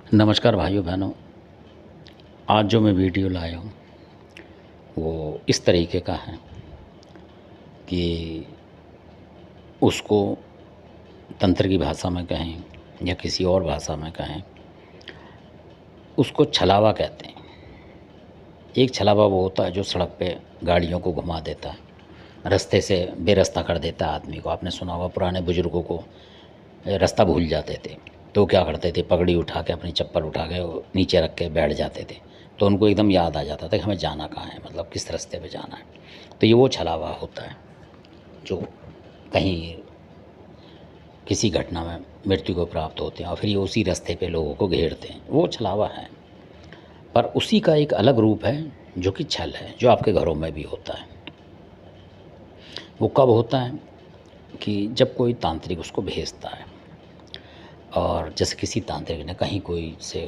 नमस्कार भाइयों बहनों। आज जो मैं वीडियो लाया हूँ वो इस तरीके का है कि उसको तंत्र की भाषा में कहें या किसी और भाषा में कहें, उसको छलावा कहते हैं। एक छलावा वो होता है जो सड़क पे गाड़ियों को घुमा देता है, रास्ते से बेरास्ता कर देता है आदमी को। आपने सुना होगा पुराने बुजुर्गों को रास्ता भूल जाते थे तो क्या करते थे, पगड़ी उठा के अपनी चप्पल उठा के नीचे रख के बैठ जाते थे, तो उनको एकदम याद आ जाता था कि हमें जाना कहाँ है, मतलब किस रास्ते पे जाना है। तो ये वो छलावा होता है जो कहीं किसी घटना में मृत्यु को प्राप्त होते हैं और फिर ये उसी रास्ते पे लोगों को घेरते हैं, वो छलावा है। पर उसी का एक अलग रूप है जो कि छल है, जो आपके घरों में भी होता है। वो कब होता है कि जब कोई तांत्रिक उसको भेजता है, और जैसे किसी तांत्रिक ने कहीं कोई से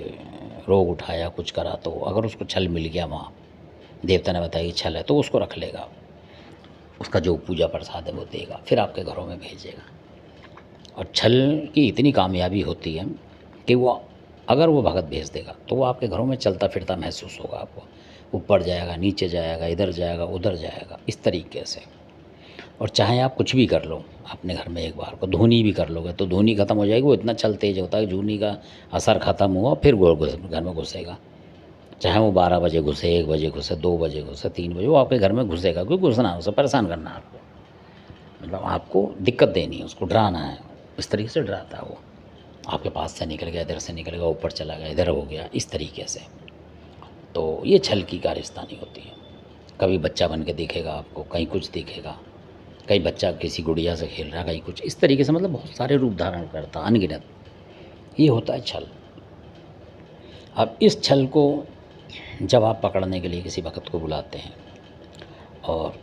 रोग उठाया, कुछ करा, तो अगर उसको छल मिल गया, वहाँ देवता ने बताया कि छल है, तो उसको रख लेगा, उसका जो पूजा प्रसाद है वो देगा, फिर आपके घरों में भेजेगा। और छल की इतनी कामयाबी होती है कि वो अगर वो भगत भेज देगा तो वो आपके घरों में चलता फिरता महसूस होगा आपको। ऊपर जाएगा, नीचे जाएगा, इधर जाएगा, उधर जाएगा, इस तरीके से। और चाहे आप कुछ भी कर लो अपने घर में, एक बार को धुनी भी कर लोगे तो धुनी ख़त्म हो जाएगी। वो इतना छल तेज होता है कि धुनी का असर ख़त्म हुआ फिर वो घर में घुसेगा। चाहे वो 12 बजे घुसे, 1 बजे घुसे, 2 बजे घुसे, 3 बजे, वो आपके घर में घुसेगा। क्योंकि घुसना है, उसे परेशान करना है आपको, मतलब आपको दिक्कत देनी है, उसको डराना है। इस तरीके से डराता है वो। आपके पास से निकल गया, इधर से निकल गया, ऊपर चला गया, इधर हो गया, इस तरीके से। तो ये छल की कारस्तानी होती है। कभी बच्चा बन के दिखेगा आपको, कहीं कुछ दिखेगा, कहीं बच्चा किसी गुड़िया से खेल रहा है, कहीं कुछ, इस तरीके से। मतलब बहुत सारे रूप धारण करता, अनगिनत। ये होता है छल। अब इस छल को जब आप पकड़ने के लिए किसी भगत को बुलाते हैं और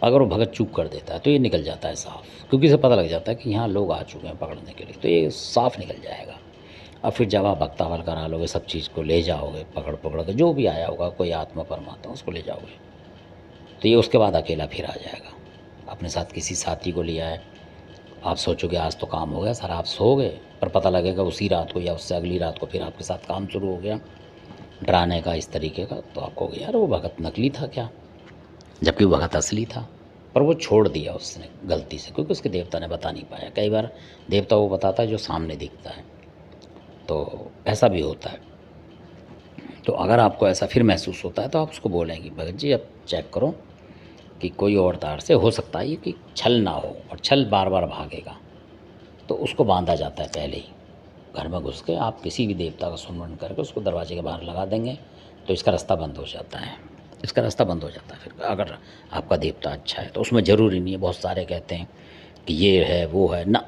अगर वो भगत चूक कर देता है तो ये निकल जाता है साफ़, क्योंकि इसे पता लग जाता है कि यहाँ लोग आ चुके हैं पकड़ने के लिए, तो ये साफ़ निकल जाएगा। अब फिर जब आप भक्तावल करा लोगे, सब चीज़ को ले जाओगे, पकड़ पकड़ के, जो भी आया होगा, कोई आत्मा परमात्मा, उसको ले जाओगे, तो ये उसके बाद अकेला फिर आ जाएगा। अपने साथ किसी साथी को लिया है, आप सोचोगे आज तो काम हो गया सर, आप सो गए, पर पता लगेगा उसी रात को या उससे अगली रात को फिर आपके साथ काम शुरू हो गया, डराने का, इस तरीके का। तो आपको यार वो भगत नकली था क्या, जबकि वो भगत असली था। पर वो छोड़ दिया उसने गलती से, क्योंकि उसके देवता ने बता नहीं पाया। कई बार देवता वो बताता है जो सामने दिखता है, तो ऐसा भी होता है। तो अगर आपको ऐसा फिर महसूस होता है तो आप उसको बोलें कि भगत जी अब चेक करो कि कोई और तार से हो सकता है ये कि छल ना हो, और छल बार बार भागेगा, तो उसको बांधा जाता है पहले ही। घर में घुस के आप किसी भी देवता का सुमरण करके उसको दरवाजे के बाहर लगा देंगे तो इसका रास्ता बंद हो जाता है। इसका रास्ता बंद हो जाता है। फिर अगर आपका देवता अच्छा है तो उसमें ज़रूरी नहीं है, बहुत सारे कहते हैं कि ये है वो है ना,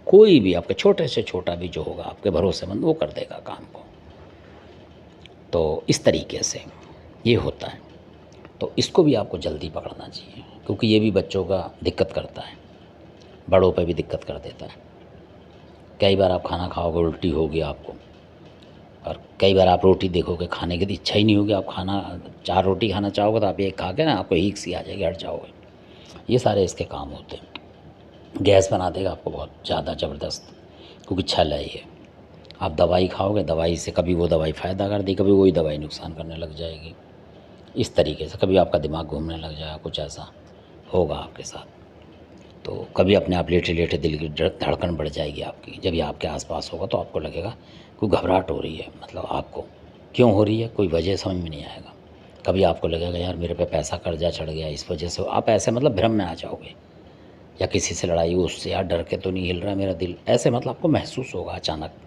कोई भी आपके छोटे से छोटा भी जो होगा आपके भरोसेमंद, वो कर देगा काम को। तो इस तरीके से ये होता है। तो इसको भी आपको जल्दी पकड़ना चाहिए, क्योंकि ये भी बच्चों का दिक्कत करता है, बड़ों पे भी दिक्कत कर देता है। कई बार आप खाना खाओगे, उल्टी होगी आपको, और कई बार आप रोटी देखोगे, खाने की इच्छा ही नहीं होगी, आप खाना 4 रोटी खाना चाहोगे तो आप एक खा के ना आपको हीक सी आ जाएगी, हट जाओगे। ये सारे इसके काम होते हैं। गैस बना देगा आपको बहुत ज़्यादा ज़बरदस्त, क्योंकि छल है ये। आप दवाई खाओगे, दवाई से कभी वो दवाई फ़ायदा कर दी, कभी वही दवाई नुकसान करने लग जाएगी, इस तरीके से। कभी आपका दिमाग घूमने लग जाएगा, कुछ ऐसा होगा आपके साथ। तो कभी अपने आप लेटे लेटे दिल की धड़कन बढ़ जाएगी आपकी। जब ये आपके आसपास होगा तो आपको लगेगा कोई घबराहट हो रही है, मतलब आपको क्यों हो रही है, कोई वजह समझ में नहीं आएगा। कभी आपको लगेगा यार मेरे पे पैसा कर्जा चढ़ गया, इस वजह से आप ऐसे मतलब भ्रम में आ जाओगे। या किसी से लड़ाई हुई, उससे यार डर के तो नहीं हिल रहा मेरा दिल, ऐसे मतलब आपको महसूस होगा अचानक।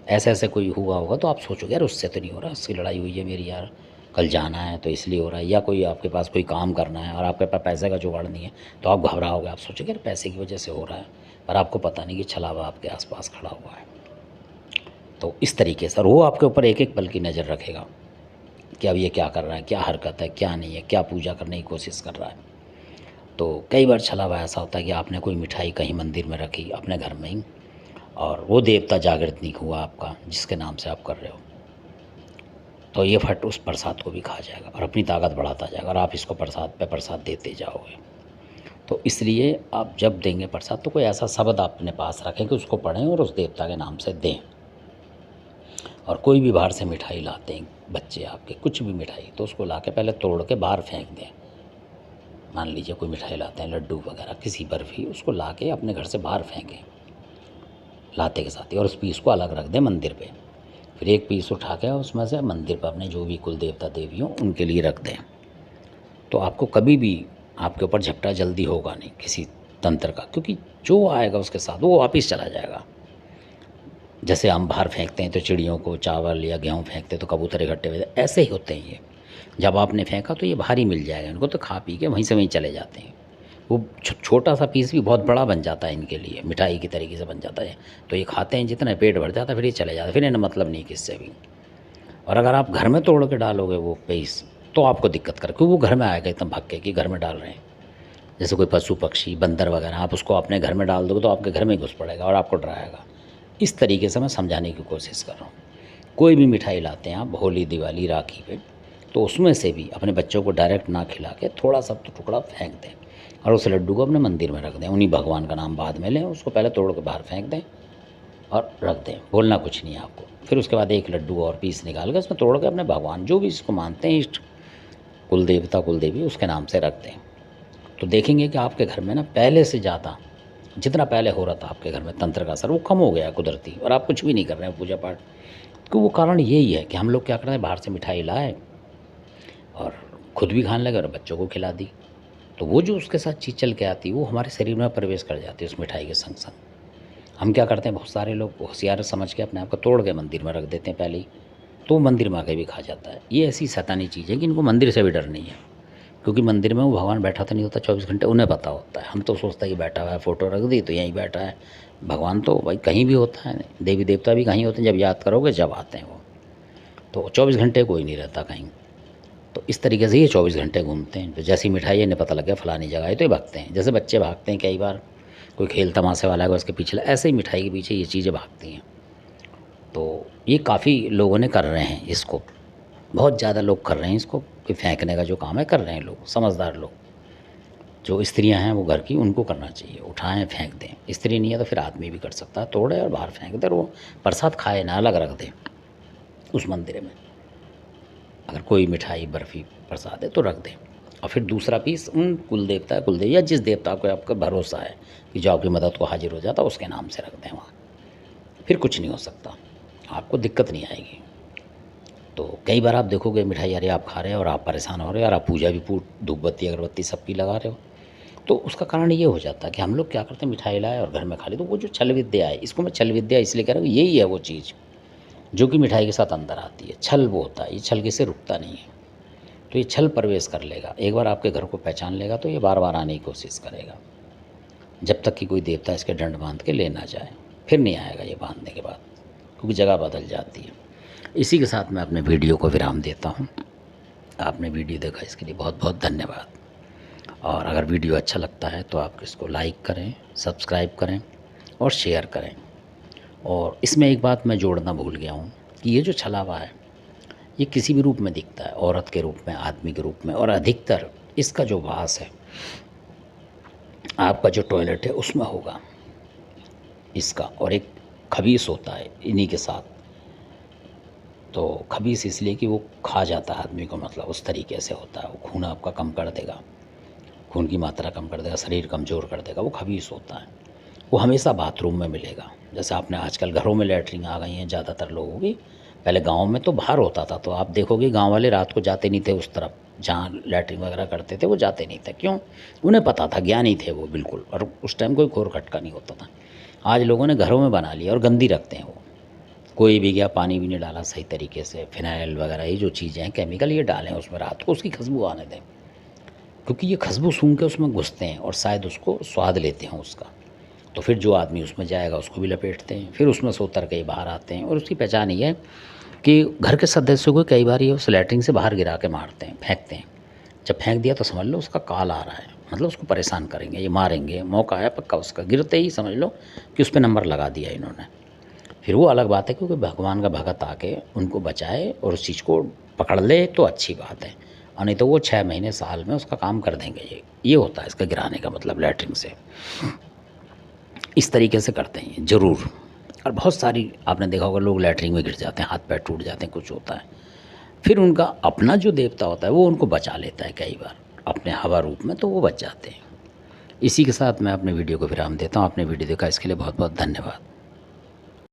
ऐसे ऐसे कोई हुआ होगा तो आप सोचोगे यार उससे तो नहीं हो रहा, उसकी लड़ाई हुई है मेरी यार, कल जाना है तो इसलिए हो रहा है। या कोई आपके पास कोई काम करना है और आपके पास पैसे का जुगाड़ नहीं है तो आप घबराओगे, आप सोचोगे यार पैसे की वजह से हो रहा है, पर आपको पता नहीं कि छलावा आपके आसपास खड़ा हुआ है। तो इस तरीके से, और वो आपके ऊपर एक एक पल की नज़र रखेगा कि अब ये क्या कर रहा है, क्या हरकत है, क्या नहीं है, क्या पूजा करने की कोशिश कर रहा है। तो कई बार छलावा ऐसा होता है कि आपने कोई मिठाई कहीं मंदिर में रखी अपने घर में ही, और वो देवता जागृत नहीं हुआ आपका जिसके नाम से आप कर रहे हो, तो ये फट उस प्रसाद को भी खा जाएगा और अपनी ताकत बढ़ाता जाएगा, और आप इसको प्रसाद पे प्रसाद देते जाओगे। तो इसलिए आप जब देंगे प्रसाद तो कोई ऐसा शब्द अपने पास रखें कि उसको पढ़ें और उस देवता के नाम से दें। और कोई भी बाहर से मिठाई लाते हैं बच्चे आपके, कुछ भी मिठाई, तो उसको ला के पहले तोड़ के बाहर फेंक दें। मान लीजिए कोई मिठाई लाते हैं, लड्डू वगैरह, किसी बर्फ़ी, उसको ला के अपने घर से बाहर फेंकें लाते के साथ ही, और उस पीस को अलग रख दें मंदिर पे। फिर एक पीस उठा के उसमें से मंदिर पर अपने जो भी कुल देवता देवी हों उनके लिए रख दें। तो आपको कभी भी आपके ऊपर झपटा जल्दी होगा नहीं किसी तंत्र का, क्योंकि जो आएगा उसके साथ वो वापिस चला जाएगा। जैसे हम बाहर फेंकते हैं तो चिड़ियों को चावल या गेहूँ फेंकते तो कबूतर इकट्ठे हुए, ऐसे ही होते हैं ये। जब आपने फेंका तो ये बाहर ही मिल जाएगा इनको, तो खा पी के वहीं से वहीं चले जाते हैं। वो छोटा सा पीस भी बहुत बड़ा बन जाता है इनके लिए, मिठाई की तरीके से बन जाता है। तो ये खाते हैं, जितना पेट भर जाता है फिर ये चले जाते हैं, फिर इन्हें मतलब नहीं किससे भी। और अगर आप घर में तोड़ के डालोगे वो पीस तो आपको दिक्कत कर, क्योंकि वो घर में आएगा एकदम भाग के कि घर में डाल रहे हैं। जैसे कोई पशु पक्षी बंदर वगैरह, आप उसको अपने घर में डाल दोगे तो आपके घर में ही घुस पड़ेगा और आपको डराएगा। इस तरीके से मैं समझाने की कोशिश कर रहा हूँ। कोई भी मिठाई लाते हैं आप होली दिवाली राखी पे, तो उसमें से भी अपने बच्चों को डायरेक्ट ना खिला के थोड़ा सा तो टुकड़ा फेंक दें और उस लड्डू को अपने मंदिर में रख दें। उन्हीं भगवान का नाम बाद में लें, उसको पहले तोड़ के बाहर फेंक दें और रख दें, बोलना कुछ नहीं है आपको। फिर उसके बाद एक लड्डू और पीस निकाल कर उसमें तोड़ के अपने भगवान जो भी इसको मानते हैं, इष्ट कुल देवता कुल देवी, उसके नाम से रख दें। तो देखेंगे कि आपके घर में ना पहले से ज़्यादा, जितना पहले हो रहा था आपके घर में तंत्र का असर, वो कम हो गया है कुदरती, और आप कुछ भी नहीं कर रहे हैं पूजा पाठ। तो वो कारण यही है कि हम लोग क्या करते हैं, बाहर से मिठाई लाए और खुद भी खाने लगे और बच्चों को खिला दी। तो वो जो उसके साथ चीज़ चल के आती वो हमारे शरीर में प्रवेश कर जाती है उस मिठाई के संग संग। हम क्या करते हैं, बहुत सारे लोग होशियार समझ के अपने आप को तोड़ के मंदिर में रख देते हैं पहले ही, तो मंदिर में आके भी खा जाता है। ये ऐसी शैतानी चीज़ है कि इनको मंदिर से भी डर नहीं है, क्योंकि मंदिर में वो भगवान बैठा तो नहीं होता 24 घंटे, उन्हें पता होता है। हम तो सोचता है कि बैठा हुआ है, फ़ोटो रख दी तो यहीं बैठा है। भगवान तो भाई कहीं भी होता है, देवी देवता भी कहीं होते हैं, जब याद करोगे जब आते हैं वो। तो 24 घंटे कोई नहीं रहता कहीं। तो इस तरीके से ये 24 घंटे घूमते हैं। तो जैसी मिठाई है, इन्हें पता लग गया फलानी जगह है, तो ये भागते हैं। जैसे बच्चे भागते हैं कई बार, कोई खेल तमाशे वाला है उसके पीछे, ऐसे ही मिठाई के पीछे ये चीज़ें भागती हैं। तो ये काफ़ी लोगों ने कर रहे हैं इसको, बहुत ज़्यादा लोग कर रहे हैं इसको, कि फेंकने का जो काम है कर रहे हैं लोग, समझदार लोग। जो स्त्रियां हैं वो घर की, उनको करना चाहिए, उठाएं फेंक दें। स्त्री नहीं है तो फिर आदमी भी कर सकता है, तोड़े और बाहर फेंक दे, और वो प्रसाद खाए ना, अलग रख दे उस मंदिर में। अगर कोई मिठाई बर्फ़ी प्रसाद है तो रख दें, और फिर दूसरा पीस उन कुल देवता कुल देवी या जिस देवता को आपका भरोसा है कि जो आपकी मदद को हाजिर हो जाता, उसके नाम से रख दें वहाँ। फिर कुछ नहीं हो सकता, आपको दिक्कत नहीं आएगी। तो कई बार आप देखोगे मिठाई, अरे आप खा रहे हो और आप परेशान हो रहे हो, और आप पूजा भी धूप बत्ती अगरबत्ती सबकी लगा रहे हो। तो उसका कारण ये हो जाता है कि हम लोग क्या करते हैं, मिठाई लाए और घर में खा ली। तो वो जो छल विद्या है, इसको मैं छल विद्या इसलिए कह रहा हूँ, यही है वो चीज़ जो कि मिठाई के साथ अंदर आती है। छल वो होता है, ये छल किसी रुकता नहीं है। तो ये छल प्रवेश कर लेगा, एक बार आपके घर को पहचान लेगा तो ये बार बार आने की कोशिश करेगा, जब तक कि कोई देवता इसके डंड बांध के ले ना जाए। फिर नहीं आएगा ये बांधने के बाद, क्योंकि जगह बदल जाती है। इसी के साथ मैं अपने वीडियो को विराम देता हूँ। आपने वीडियो देखा इसके लिए बहुत बहुत धन्यवाद। और अगर वीडियो अच्छा लगता है तो आप इसको लाइक करें, सब्सक्राइब करें और शेयर करें। और इसमें एक बात मैं जोड़ना भूल गया हूँ कि ये जो छलावा है, ये किसी भी रूप में दिखता है, औरत के रूप में, आदमी के रूप में, और अधिकतर इसका जो वास है आपका जो टॉयलेट है उसमें होगा इसका। और एक खबीस होता है इन्हीं के साथ। तो खबीस इसलिए कि वो खा जाता है आदमी को, मतलब उस तरीके से होता है। वो खून आपका कम कर देगा, खून की मात्रा कम कर देगा, शरीर कमज़ोर कर देगा, वो खबीस होता है। वो हमेशा बाथरूम में मिलेगा। जैसे आपने आजकल घरों में लैट्रिन आ गई हैं ज़्यादातर लोगों की, पहले गाँव में तो बाहर होता था। तो आप देखोगे गाँव वाले रात को जाते नहीं थे उस तरफ जहाँ लैट्रिन वगैरह करते थे, वो जाते नहीं थे। क्यों? उन्हें पता था, ज्ञानी थे वो बिल्कुल, और उस टाइम कोई घोर खटका नहीं होता था। आज लोगों ने घरों में बना लिया और गंदी रखते हैं वो, कोई भी गया पानी भी नहीं डाला सही तरीके से, फिनाइल वगैरह ये जो चीज़ें हैं केमिकल ये डालें उसमें, रात को उसकी खुशबू आने दें, क्योंकि ये खुशबू सूंघ के उसमें घुसते हैं और शायद उसको स्वाद लेते हैं उसका। तो फिर जो आदमी उसमें जाएगा उसको भी लपेटते हैं, फिर उसमें से उतर के बाहर आते हैं। और उसकी पहचान ये है कि घर के सदस्यों को कई बार ये उस लैट्रिन से बाहर गिरा के मारते हैं, फेंकते हैं। जब फेंक दिया तो समझ लो उसका काल आ रहा है, मतलब उसको परेशान करेंगे, ये मारेंगे, मौका है पक्का उसका। गिरते ही समझ लो कि उस पर नंबर लगा दिया इन्होंने। फिर वो अलग बात है, क्योंकि भगवान का भगत आके उनको बचाए और उस चीज़ को पकड़ ले तो अच्छी बात है, और नहीं तो वो 6 महीने साल में उसका काम कर देंगे। ये होता है इसका गिराने का मतलब लैट्रिन से। इस तरीके से करते हैं ज़रूर। और बहुत सारी आपने देखा होगा लोग लैट्रिन में गिर जाते हैं, हाथ पैर टूट जाते हैं, कुछ होता है, फिर उनका अपना जो देवता होता है वो उनको बचा लेता है कई बार अपने हवा रूप में, तो वो बच जाते हैं। इसी के साथ मैं अपने वीडियो को विराम देता हूँ। आपने वीडियो देखा इसके लिए बहुत बहुत धन्यवाद।